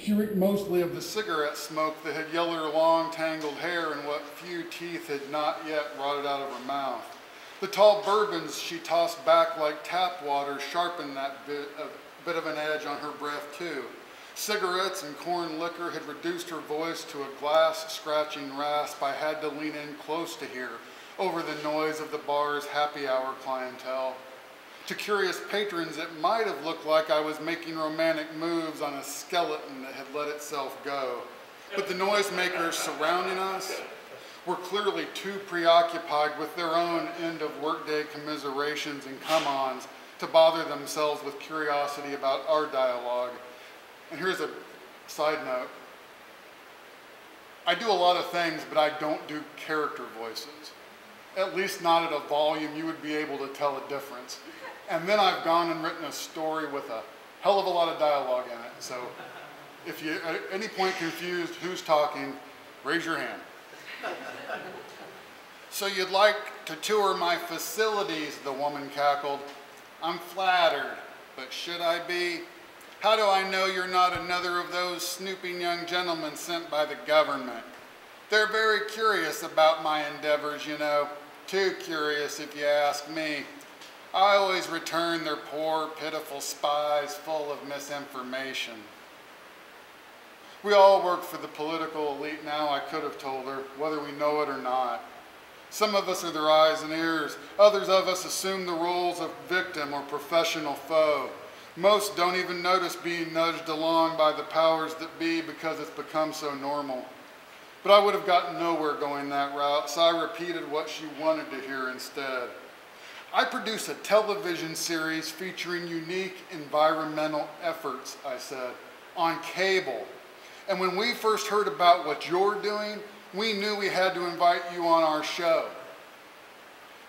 She reeked mostly of the cigarette smoke that had yellowed her long, tangled hair and what few teeth had not yet rotted out of her mouth. The tall bourbons she tossed back like tap water sharpened that bit of an edge on her breath too. Cigarettes and corn liquor had reduced her voice to a glass-scratching rasp I had to lean in close to hear over the noise of the bar's happy hour clientele. To curious patrons, it might have looked like I was making romantic moves on a skeleton that had let itself go. But the noisemakers surrounding us were clearly too preoccupied with their own end-of-workday commiserations and come-ons to bother themselves with curiosity about our dialogue. And here's a side note. I do a lot of things, but I don't do character voices. At least not at a volume you would be able to tell a difference. And then I've gone and written a story with a hell of a lot of dialogue in it. So if you at any point confused who's talking, raise your hand. So you'd like to tour my facilities, the woman cackled. I'm flattered, but should I be? How do I know you're not another of those snooping young gentlemen sent by the government? They're very curious about my endeavors, you know. Too curious if you ask me. I always return their poor, pitiful spies full of misinformation. We all work for the political elite now, I could have told her, whether we know it or not. Some of us are their eyes and ears. Others of us assume the roles of victim or professional foe. Most don't even notice being nudged along by the powers that be because it's become so normal. But I would have gotten nowhere going that route, so I repeated what she wanted to hear instead. I produce a television series featuring unique environmental efforts, I said, on cable. And when we first heard about what you're doing, we knew we had to invite you on our show.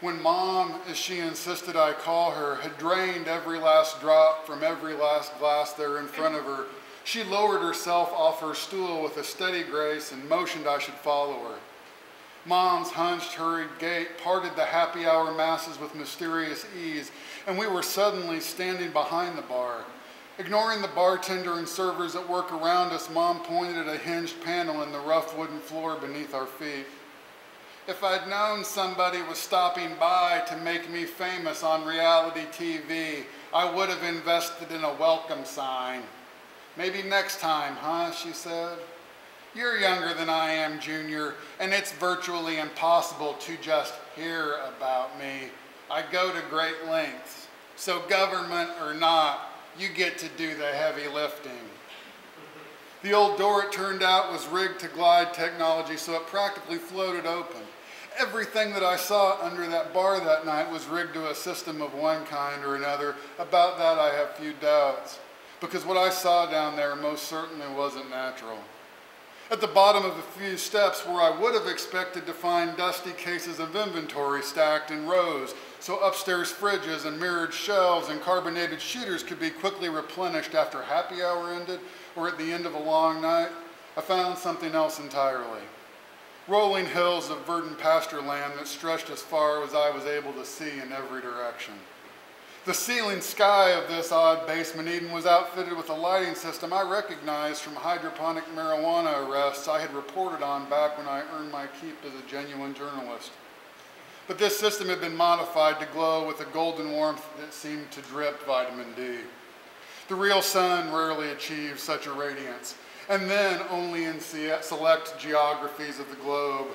When Mom, as she insisted I call her, had drained every last drop from every last glass there in front of her, she lowered herself off her stool with a steady grace and motioned I should follow her. Mom's hunched, hurried gait parted the happy hour masses with mysterious ease, and we were suddenly standing behind the bar. Ignoring the bartender and servers at work around us, Mom pointed at a hinged panel in the rough wooden floor beneath our feet. If I'd known somebody was stopping by to make me famous on reality TV, I would have invested in a welcome sign. Maybe next time, huh, she said. You're younger than I am, Junior, and it's virtually impossible to just hear about me. I go to great lengths. So government or not, you get to do the heavy lifting. The old door, it turned out, was rigged to glide technology, so it practically floated open. Everything that I saw under that bar that night was rigged to a system of one kind or another. About that I have few doubts, because what I saw down there most certainly wasn't natural. At the bottom of a few steps where I would have expected to find dusty cases of inventory stacked in rows, so upstairs fridges and mirrored shelves and carbonated shooters could be quickly replenished after happy hour ended or at the end of a long night, I found something else entirely. Rolling hills of verdant pasture land that stretched as far as I was able to see in every direction. The ceiling sky of this odd basement Eden was outfitted with a lighting system I recognized from hydroponic marijuana arrests I had reported on back when I earned my keep as a genuine journalist. But this system had been modified to glow with a golden warmth that seemed to drip vitamin D. The real sun rarely achieves such a radiance, and then only in select geographies of the globe.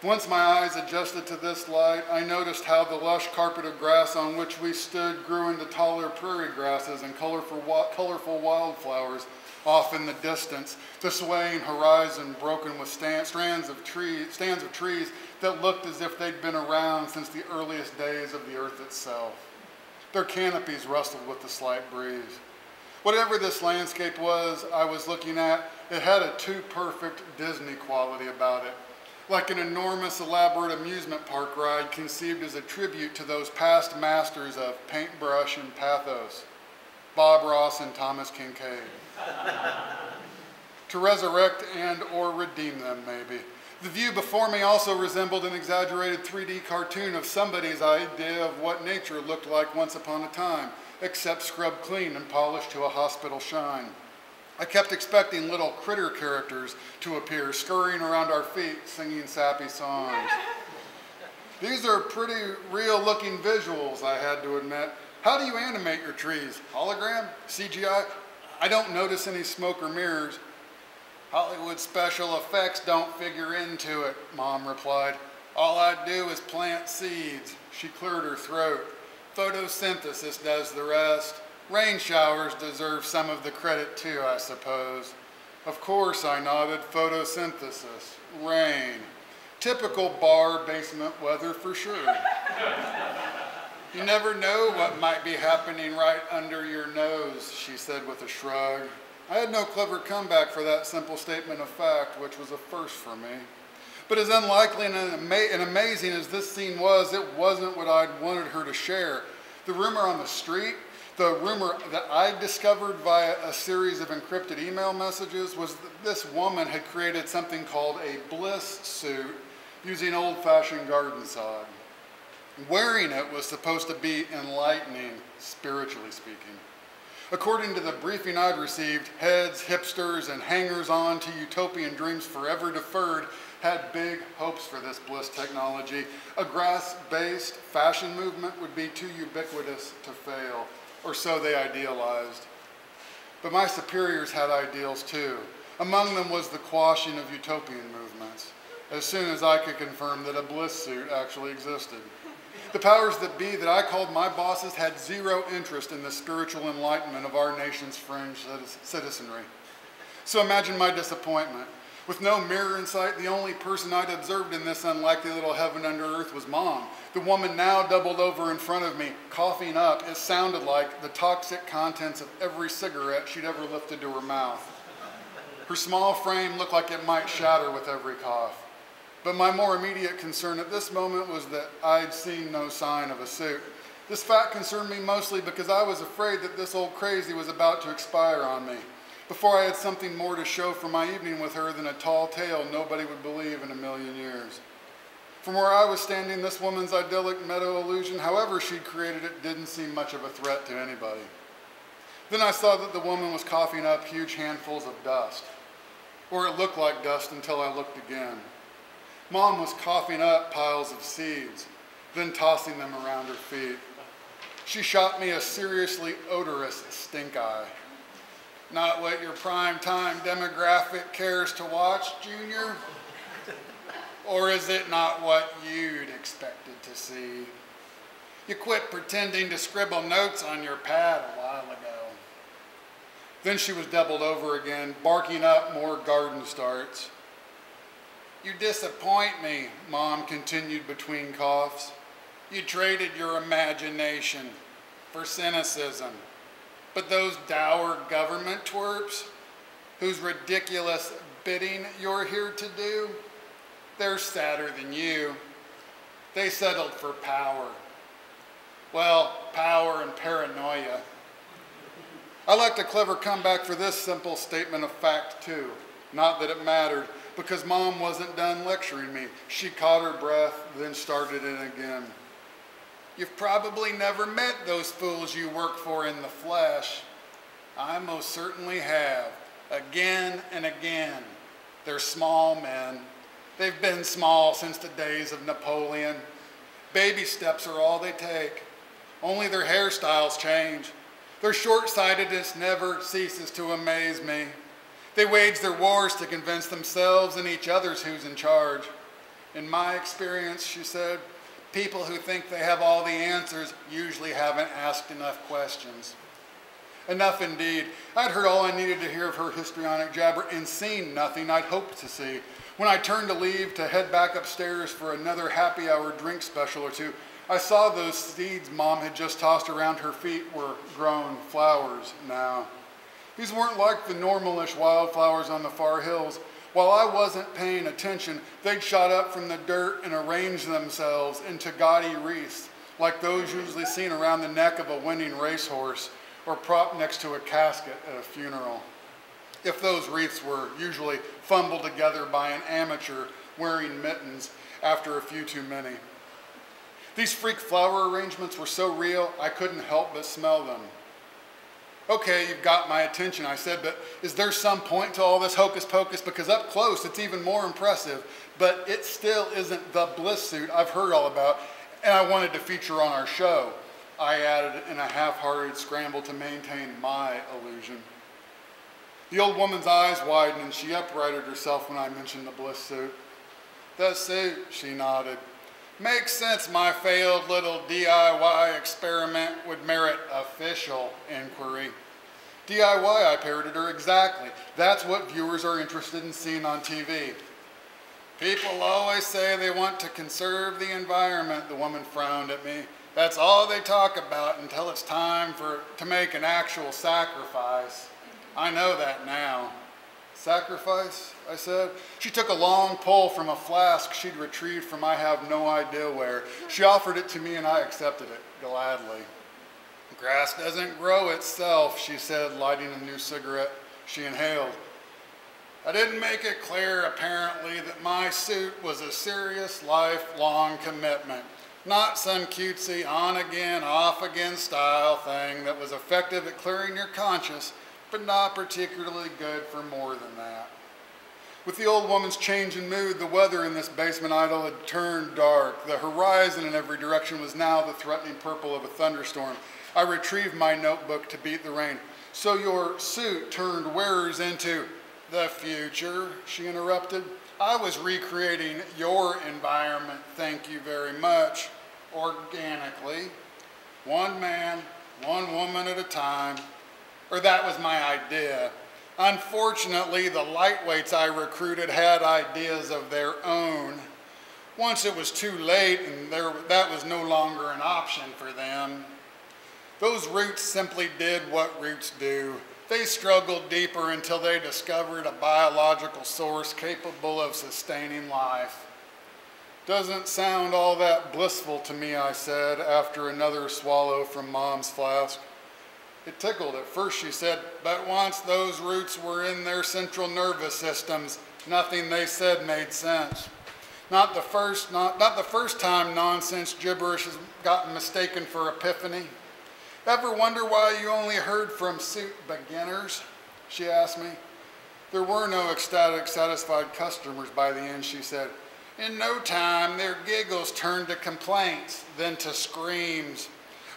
Once my eyes adjusted to this light, I noticed how the lush carpet of grass on which we stood grew into taller prairie grasses and colorful wildflowers off in the distance, the swaying horizon broken with stands of trees that looked as if they'd been around since the earliest days of the earth itself. Their canopies rustled with the slight breeze. Whatever this landscape was I was looking at, it had a too perfect Disney quality about it, like an enormous elaborate amusement park ride conceived as a tribute to those past masters of paintbrush and pathos, Bob Ross and Thomas Kincaid. To resurrect and or redeem them, maybe. The view before me also resembled an exaggerated 3D cartoon of somebody's idea of what nature looked like once upon a time, except scrubbed clean and polished to a hospital shine. I kept expecting little critter characters to appear, scurrying around our feet, singing sappy songs. These are pretty real-looking visuals, I had to admit. How do you animate your trees? Hologram? CGI? I don't notice any smoke or mirrors. Hollywood special effects don't figure into it, Mom replied. All I do is plant seeds. She cleared her throat. Photosynthesis does the rest. Rain showers deserve some of the credit too, I suppose. Of course, I nodded. Photosynthesis. Rain. Typical bar basement weather for sure. You never know what might be happening right under your nose, she said with a shrug. I had no clever comeback for that simple statement of fact, which was a first for me. But as unlikely and amazing as this scene was, it wasn't what I'd wanted her to share. The rumor on the street, the rumor that I discovered via a series of encrypted email messages, was that this woman had created something called a bliss suit using old-fashioned garden sod. Wearing it was supposed to be enlightening, spiritually speaking. According to the briefing I'd received, heads, hipsters, and hangers-on to utopian dreams forever deferred had big hopes for this bliss technology. A grass-based fashion movement would be too ubiquitous to fail, or so they idealized. But my superiors had ideals too. Among them was the quashing of utopian movements, as soon as I could confirm that a bliss suit actually existed. The powers that be that I called my bosses had zero interest in the spiritual enlightenment of our nation's fringe citizenry. So imagine my disappointment. With no mirror in sight, the only person I'd observed in this unlikely little heaven under earth was Mom. The woman now doubled over in front of me, coughing up. It sounded like the toxic contents of every cigarette she'd ever lifted to her mouth. Her small frame looked like it might shatter with every cough. But my more immediate concern at this moment was that I'd seen no sign of a suit. This fact concerned me mostly because I was afraid that this old crazy was about to expire on me, before I had something more to show for my evening with her than a tall tale nobody would believe in a million years. From where I was standing, this woman's idyllic meadow illusion, however she'd created it, didn't seem much of a threat to anybody. Then I saw that the woman was coughing up huge handfuls of dust, or it looked like dust until I looked again. Mom was coughing up piles of seeds, then tossing them around her feet. She shot me a seriously odorous stink eye. Not what your prime-time demographic cares to watch, Junior? Or is it not what you'd expected to see? You quit pretending to scribble notes on your pad a while ago. Then she was doubled over again, barking up more garden starts. You disappoint me, Mom continued between coughs. You traded your imagination for cynicism. But those dour government twerps, whose ridiculous bidding you're here to do, they're sadder than you. They settled for power. Well, power and paranoia. I liked a clever comeback for this simple statement of fact too. Not that it mattered, because Mom wasn't done lecturing me. She caught her breath, then started it again. You've probably never met those fools you work for in the flesh. I most certainly have, again and again. They're small men. They've been small since the days of Napoleon. Baby steps are all they take. Only their hairstyles change. Their short-sightedness never ceases to amaze me. They wage their wars to convince themselves and each other who's in charge. In my experience, she said, people who think they have all the answers usually haven't asked enough questions. Enough indeed. I'd heard all I needed to hear of her histrionic jabber and seen nothing I'd hoped to see. When I turned to leave to head back upstairs for another happy hour drink special or two, I saw those seeds Mom had just tossed around her feet were grown flowers now. These weren't like the normalish wildflowers on the far hills. While I wasn't paying attention, they'd shot up from the dirt and arranged themselves into gaudy wreaths, like those usually seen around the neck of a winning racehorse or propped next to a casket at a funeral. If those wreaths were usually fumbled together by an amateur wearing mittens after a few too many. These freak flower arrangements were so real, I couldn't help but smell them. Okay, you've got my attention, I said, but is there some point to all this hocus pocus? Because up close, it's even more impressive, but it still isn't the bliss suit I've heard all about, and I wanted to feature on our show. I added in a half-hearted scramble to maintain my illusion. The old woman's eyes widened and she uprighted herself when I mentioned the bliss suit. The suit, she nodded. Makes sense my failed little DIY experiment would merit official inquiry. DIY, I parroted her, exactly. That's what viewers are interested in seeing on TV. People always say they want to conserve the environment, the woman frowned at me. That's all they talk about until it's time to make an actual sacrifice. I know that now. Sacrifice, I said. She took a long pull from a flask she'd retrieved from I have no idea where. She offered it to me and I accepted it gladly. Grass doesn't grow itself, she said, lighting a new cigarette. She inhaled. I didn't make it clear, apparently, that my suit was a serious, lifelong commitment. Not some cutesy on-again, off-again style thing that was effective at clearing your conscience, but not particularly good for more than that. With the old woman's change in mood, the weather in this basement idyll had turned dark. The horizon in every direction was now the threatening purple of a thunderstorm. I retrieved my notebook to beat the rain. So your suit turned wearers into the future, she interrupted. I was recreating your environment, thank you very much, organically. One man, one woman at a time. Or that was my idea. Unfortunately, the lightweights I recruited had ideas of their own. Once it was too late and that was no longer an option for them. Those roots simply did what roots do. They struggled deeper until they discovered a biological source capable of sustaining life. Doesn't sound all that blissful to me, I said, after another swallow from Mom's flask. It tickled at first, she said, but once those roots were in their central nervous systems, nothing they said made sense. Not the first time nonsense gibberish has gotten mistaken for epiphany. Ever wonder why you only heard from suit beginners? She asked me. There were no ecstatic, satisfied customers by the end, she said. In no time, their giggles turned to complaints, then to screams.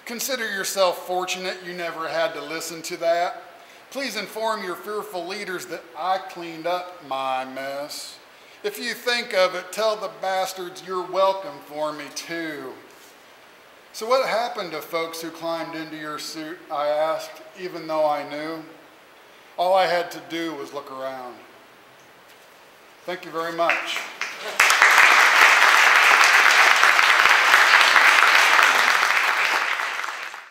Consider yourself fortunate you never had to listen to that. Please inform your fearful leaders that I cleaned up my mess. If you think of it, tell the bastards you're welcome for me too. So what happened to folks who climbed into your suit, I asked, even though I knew? All I had to do was look around. Thank you very much.